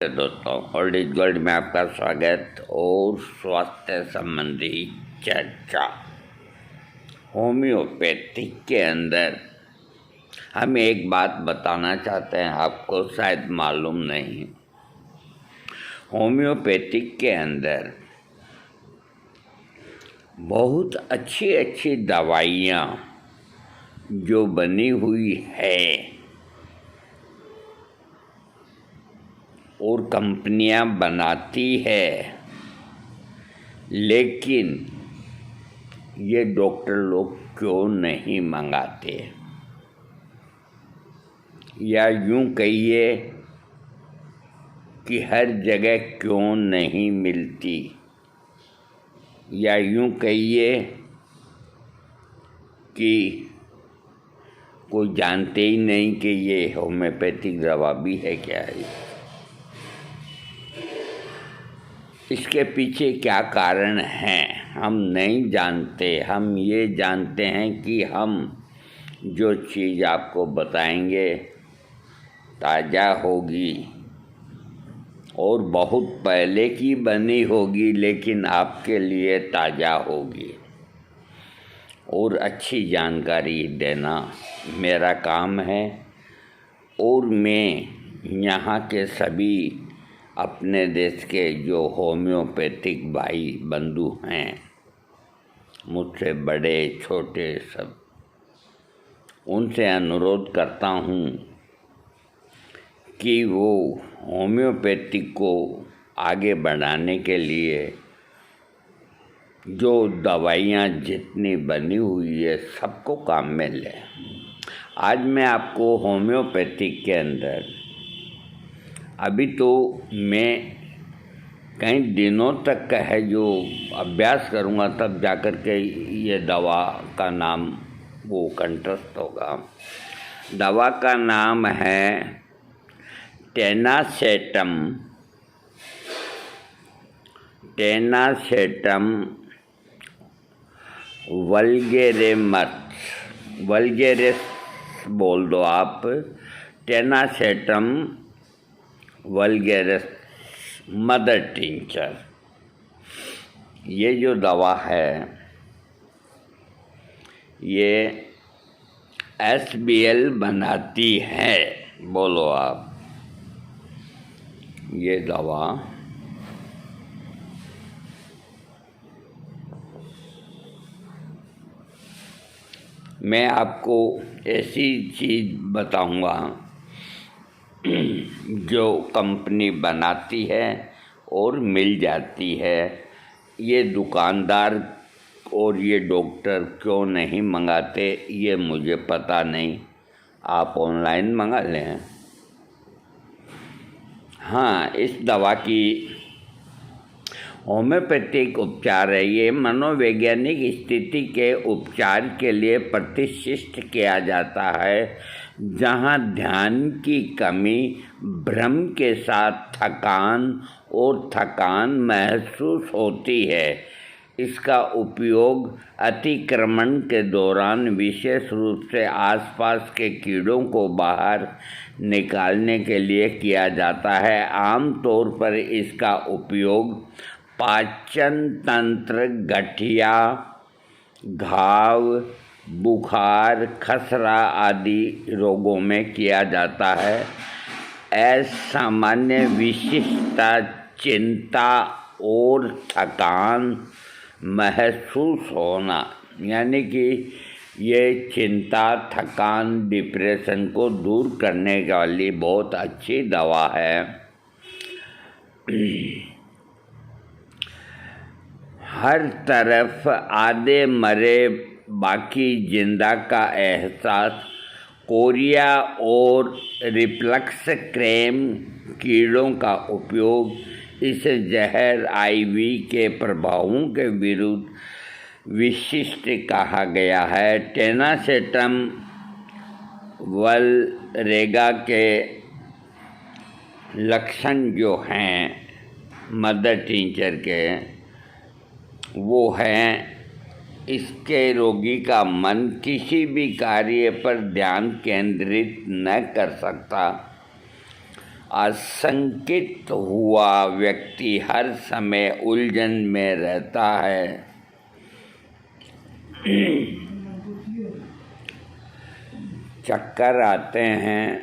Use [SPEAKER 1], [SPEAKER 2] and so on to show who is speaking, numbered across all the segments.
[SPEAKER 1] दोस्तों, old is gold में आपका स्वागत और स्वास्थ्य संबंधी चर्चा। होम्योपैथिक के अंदर हम एक बात बताना चाहते हैं, आपको शायद मालूम नहीं। होम्योपैथिक के अंदर बहुत अच्छी अच्छी दवाइयाँ जो बनी हुई है और कंपनियां बनाती है, लेकिन ये डॉक्टर लोग क्यों नहीं मंगाते, या यूं कहिए कि हर जगह क्यों नहीं मिलती, या यूं कहिए कि कोई जानते ही नहीं कि ये होम्योपैथिक दवा भी है क्या है। इसके पीछे क्या कारण हैं हम नहीं जानते। हम ये जानते हैं कि हम जो चीज़ आपको बताएंगे ताज़ा होगी और बहुत पहले की बनी होगी, लेकिन आपके लिए ताज़ा होगी और अच्छी जानकारी देना मेरा काम है। और मैं यहाँ के सभी अपने देश के जो होम्योपैथिक भाई बंधु हैं, मुझसे बड़े छोटे सब, उनसे अनुरोध करता हूँ कि वो होम्योपैथिक को आगे बढ़ाने के लिए जो दवाइयाँ जितनी बनी हुई है सबको काम में लें। आज मैं आपको होम्योपैथिक के अंदर, अभी तो मैं कई दिनों तक का है जो अभ्यास करूँगा, तब जाकर के ये दवा का नाम वो कंठस्थ होगा। दवा का नाम है टेनासेटम वल्गेरिस बोल दो आप, टेनासेटम वल्गेरिस मदर टिंचर। ये जो दवा है ये SBL बनाती है, बोलो आप। ये दवा मैं आपको ऐसी चीज़ बताऊंगा जो कंपनी बनाती है और मिल जाती है। ये दुकानदार और ये डॉक्टर क्यों नहीं मंगाते ये मुझे पता नहीं, आप ऑनलाइन मंगा लें। हाँ, इस दवा की होम्योपैथिक उपचार है। ये मनोवैज्ञानिक स्थिति के उपचार के लिए प्रतिष्ठित किया जाता है, जहाँ ध्यान की कमी, भ्रम के साथ थकान महसूस होती है। इसका उपयोग अतिक्रमण के दौरान विशेष रूप से आसपास के कीड़ों को बाहर निकालने के लिए किया जाता है। आमतौर पर इसका उपयोग पाचन तंत्र, गठिया, घाव, बुखार, खसरा आदि रोगों में किया जाता है। असामान्य विशिष्टता, चिंता और थकान महसूस होना, यानी कि ये चिंता, थकान, डिप्रेशन को दूर करने वाली बहुत अच्छी दवा है। हर तरफ आधे मरे बाकी जिंदा का एहसास, कोरिया और रिफ्लक्स क्रेम कीड़ों का उपयोग, इसे जहर IV के प्रभावों के विरुद्ध विशिष्ट कहा गया है। टेनासेटम वल्गेरिस के लक्षण जो हैं मदर टिंचर के, वो हैं इसके रोगी का मन किसी भी कार्य पर ध्यान केंद्रित न कर सकता, आशंकित हुआ व्यक्ति हर समय उलझन में रहता है। चक्कर आते हैं,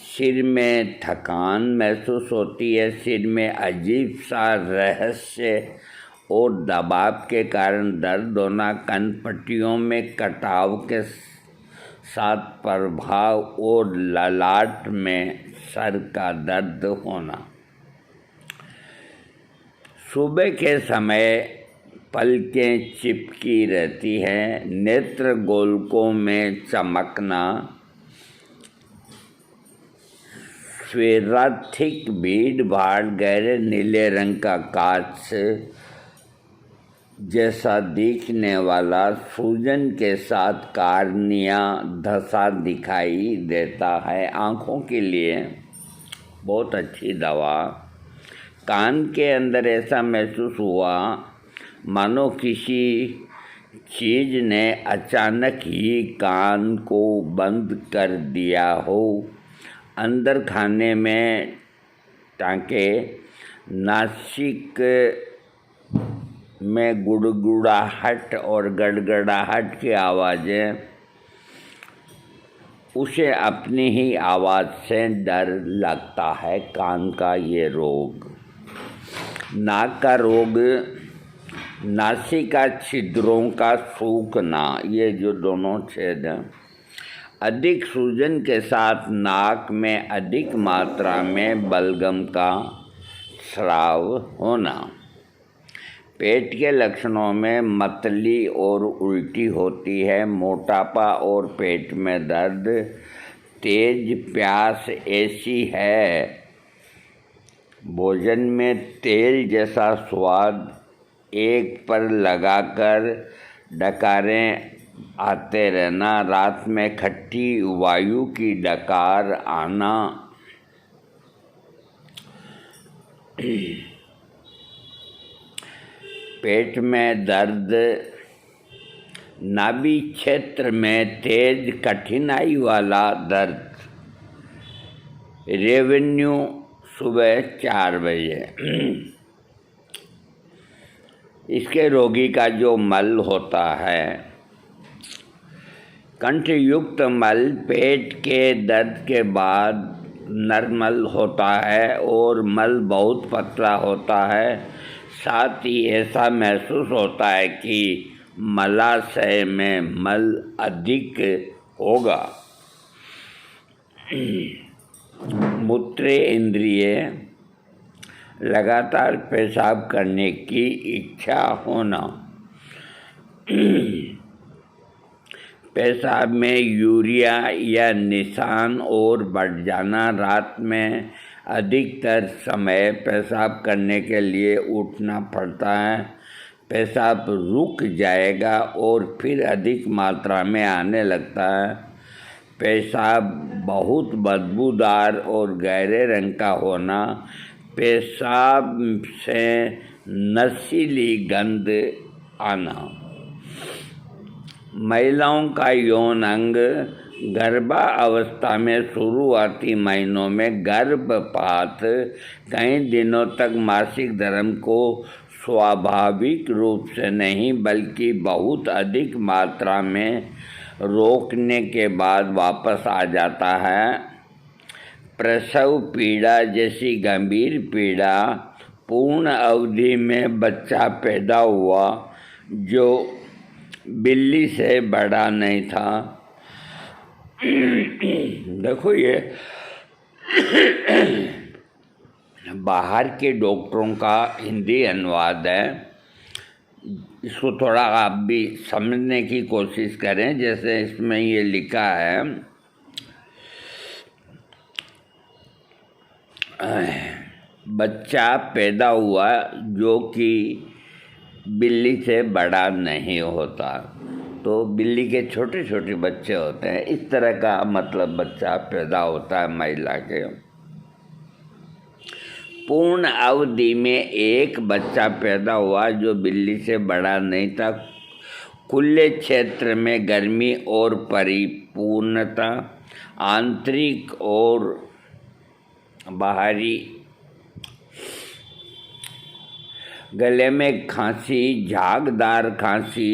[SPEAKER 1] सिर में थकान महसूस होती है, सिर में अजीब सा रहस्य और दबाव के कारण दर्द होना, कनपट्टियों में कटाव के साथ प्रभाव और ललाट में सर का दर्द होना। सुबह के समय पलकें चिपकी रहती हैं, नेत्र गोलकों में चमकना, स्वेराथिक भीड़ भाड़, गहरे नीले रंग का कांच जैसा दिखने वाला सूजन के साथ कार्निया धसा दिखाई देता है। आँखों के लिए बहुत अच्छी दवा। कान के अंदर ऐसा महसूस हुआ मानो किसी चीज़ ने अचानक ही कान को बंद कर दिया हो। अंदर खाने में टाँके, नासिक में गुड़गुड़ाहट और गड़गड़ाहट की आवाज़ें, उसे अपनी ही आवाज़ से डर लगता है। कान का ये रोग। नाक का रोग, नासिका छिद्रों का सूखना, ये जो दोनों छेद हैं, अधिक सूजन के साथ नाक में अधिक मात्रा में बलगम का स्राव होना। पेट के लक्षणों में मतली और उल्टी होती है, मोटापा और पेट में दर्द, तेज प्यास ऐसी है, भोजन में तेल जैसा स्वाद, एक पर लगाकर डकारें आते रहना, रात में खट्टी वायु की डकार आना, पेट में दर्द, नाभि क्षेत्र में तेज कठिनाई वाला दर्द, रेवेन्यू सुबह 4 बजे। इसके रोगी का जो मल होता है, कंठयुक्त मल, पेट के दर्द के बाद नरमल होता है और मल बहुत पतला होता है। साथ ही ऐसा महसूस होता है कि मलाशय में मल अधिक होगा। मूत्र इंद्रिय, लगातार पेशाब करने की इच्छा होना, पेशाब में यूरिया या निशान और बढ़ जाना, रात में अधिकतर समय पेशाब करने के लिए उठना पड़ता है, पेशाब रुक जाएगा और फिर अधिक मात्रा में आने लगता है, पेशाब बहुत बदबूदार और गहरे रंग का होना, पेशाब से नशीली गंध आना। महिलाओं का यौन अंग, गर्भावस्था में शुरुआती महीनों में गर्भपात, कई दिनों तक मासिक धर्म को स्वाभाविक रूप से नहीं बल्कि बहुत अधिक मात्रा में रोकने के बाद वापस आ जाता है। प्रसव पीड़ा जैसी गंभीर पीड़ा, पूर्ण अवधि में बच्चा पैदा हुआ जो बिल्ली से बड़ा नहीं था। देखो, ये बाहर के डॉक्टरों का हिंदी अनुवाद है, इसको थोड़ा आप भी समझने की कोशिश करें। जैसे इसमें ये लिखा है, बच्चा पैदा हुआ जो कि बिल्ली से बड़ा नहीं होता, तो बिल्ली के छोटे छोटे बच्चे होते हैं, इस तरह का मतलब बच्चा पैदा होता है महिला के। पूर्ण अवधि में एक बच्चा पैदा हुआ जो बिल्ली से बड़ा नहीं था, खुले क्षेत्र में गर्मी और परिपूर्णता, आंतरिक और बाहरी। गले में खांसी, झागदार खांसी,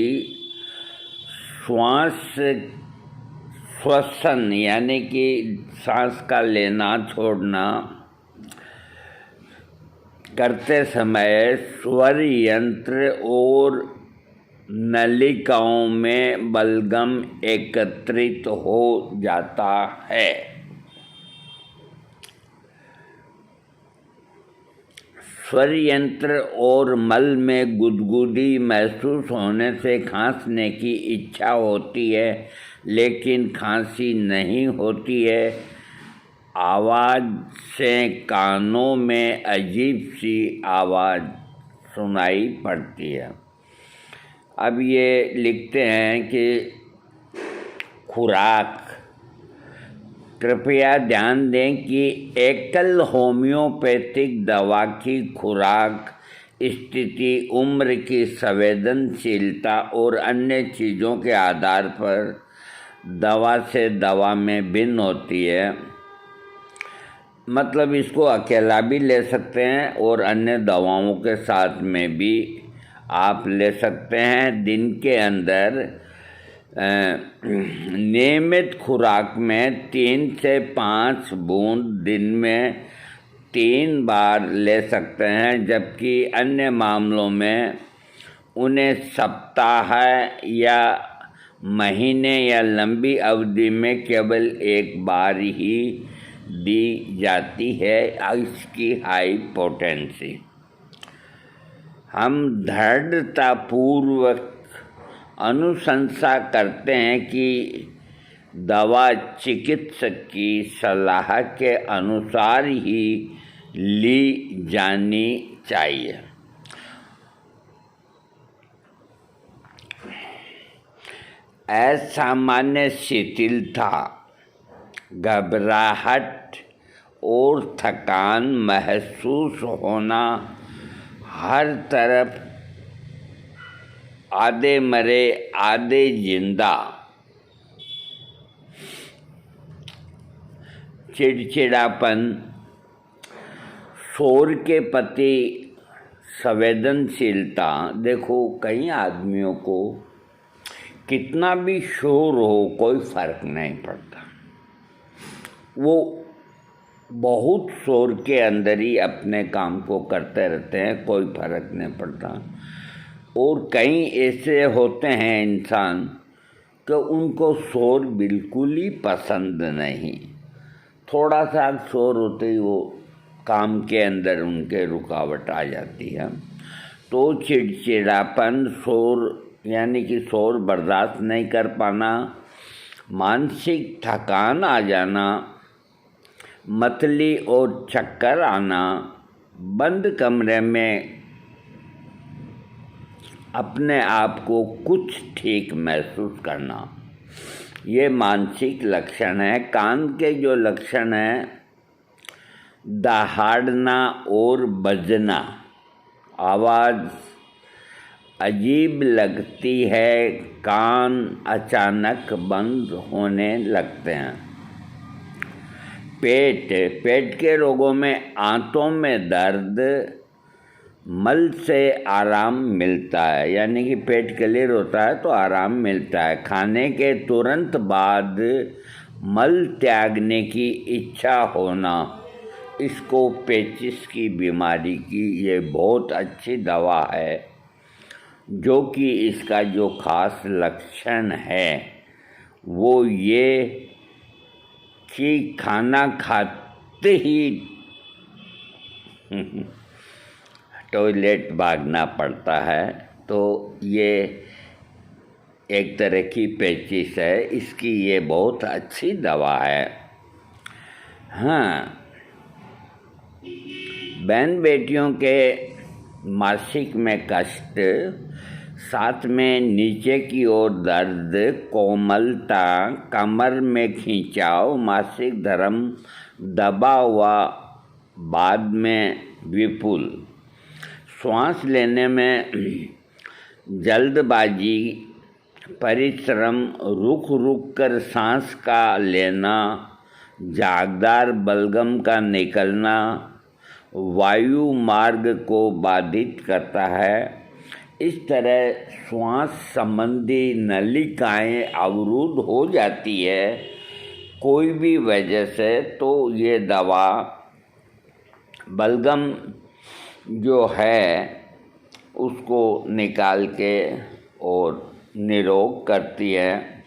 [SPEAKER 1] श्वसन यानी कि सांस का लेना छोड़ना करते समय स्वर यंत्र और नलिकाओं में बलगम एकत्रित हो जाता है। स्वर यंत्र और मल में गुदगुदी महसूस होने से खांसने की इच्छा होती है, लेकिन खांसी नहीं होती है। आवाज़ से कानों में अजीब सी आवाज़ सुनाई पड़ती है। अब ये लिखते हैं कि खुराक। कृपया ध्यान दें कि एकल होम्योपैथिक दवा की खुराक स्थिति, उम्र की संवेदनशीलता और अन्य चीज़ों के आधार पर दवा से दवा में भिन्न होती है। मतलब इसको अकेला भी ले सकते हैं और अन्य दवाओं के साथ में भी आप ले सकते हैं। दिन के अंदर नियमित खुराक में 3 से 5 बूंद दिन में 3 बार ले सकते हैं, जबकि अन्य मामलों में उन्हें सप्ताह या महीने या लंबी अवधि में केवल 1 बार ही दी जाती है। इसकी हाई पोटेंसी। हम दृढ़तापूर्वक अनुशंसा करते हैं कि दवा चिकित्सक की सलाह के अनुसार ही ली जानी चाहिए। असामान्य शिथिलता, घबराहट और थकान महसूस होना, हर तरफ आधे मरे आधे जिंदा, चिड़चिड़ापन, शोर के प्रति संवेदनशीलता। देखो, कई आदमियों को कितना भी शोर हो कोई फर्क नहीं पड़ता, वो बहुत शोर के अंदर ही अपने काम को करते रहते हैं, कोई फर्क नहीं पड़ता। और कई ऐसे होते हैं इंसान कि उनको शोर बिल्कुल ही पसंद नहीं, थोड़ा सा शोर होते ही वो काम के अंदर उनके रुकावट आ जाती है। तो चिड़चिड़ापन, शोर यानी कि शोर बर्दाश्त नहीं कर पाना, मानसिक थकान आ जाना, मतली और चक्कर आना, बंद कमरे में अपने आप को कुछ ठीक महसूस करना, ये मानसिक लक्षण है। कान के जो लक्षण हैं, दहाड़ना और बजना, आवाज़ अजीब लगती है, कान अचानक बंद होने लगते हैं। पेट के रोगों में आंतों में दर्द, मल से आराम मिलता है, यानी कि पेट क्लियर होता है तो आराम मिलता है। खाने के तुरंत बाद मल त्यागने की इच्छा होना, इसको पेचिस की बीमारी की ये बहुत अच्छी दवा है, जो कि इसका जो खास लक्षण है वो ये कि खाना खाते ही टॉयलेट भागना पड़ता है। तो ये एक तरह की पेचिश है, इसकी ये बहुत अच्छी दवा है। हाँ, बहन बेटियों के मासिक में कष्ट, साथ में नीचे की ओर दर्द, कोमलता, कमर में खिंचाव, मासिक धर्म दबा हुआ, बाद में विपुल, श्वास लेने में जल्दबाजी, परिश्रम, रुक रुक कर सांस का लेना, झागदार बलगम का निकलना वायु मार्ग को बाधित करता है। इस तरह श्वास संबंधी नलिकाएं अवरुद्ध हो जाती है कोई भी वजह से, तो ये दवा बलगम जो है उसको निकाल के और निरोग करती है।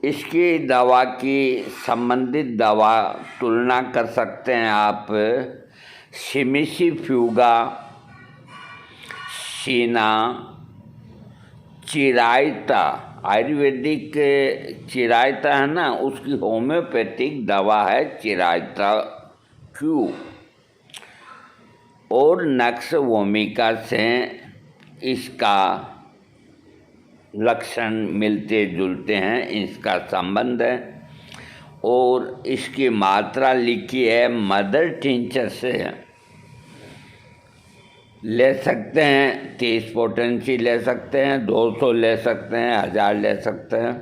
[SPEAKER 1] इसकी दवा की संबंधित दवा तुलना कर सकते हैं आप सिमिसिफ्यूगा, सीना, चिरायता, आयुर्वेदिक चिरायता है ना, उसकी होम्योपैथिक दवा है चिरायता क्यू, और नक्स वोमिका से इसका लक्षण मिलते जुलते हैं, इसका संबंध है। और इसकी मात्रा लिखी है मदर टिंचर से ले सकते हैं, 30 पोटेंसी ले सकते हैं, 200 ले सकते हैं, 1000 ले सकते हैं।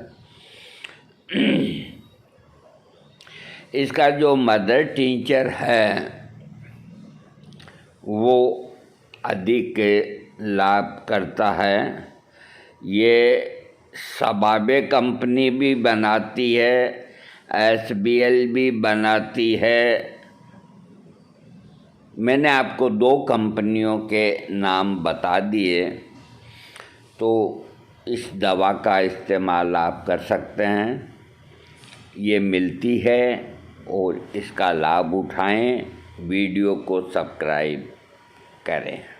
[SPEAKER 1] इसका जो मदर टिंचर है वो अधिक लाभ करता है। ये सबाबे कंपनी भी बनाती है, SBL भी बनाती है। मैंने आपको 2 कंपनियों के नाम बता दिए, तो इस दवा का इस्तेमाल आप कर सकते हैं। ये मिलती है और इसका लाभ उठाएं। वीडियो को सब्सक्राइब करें।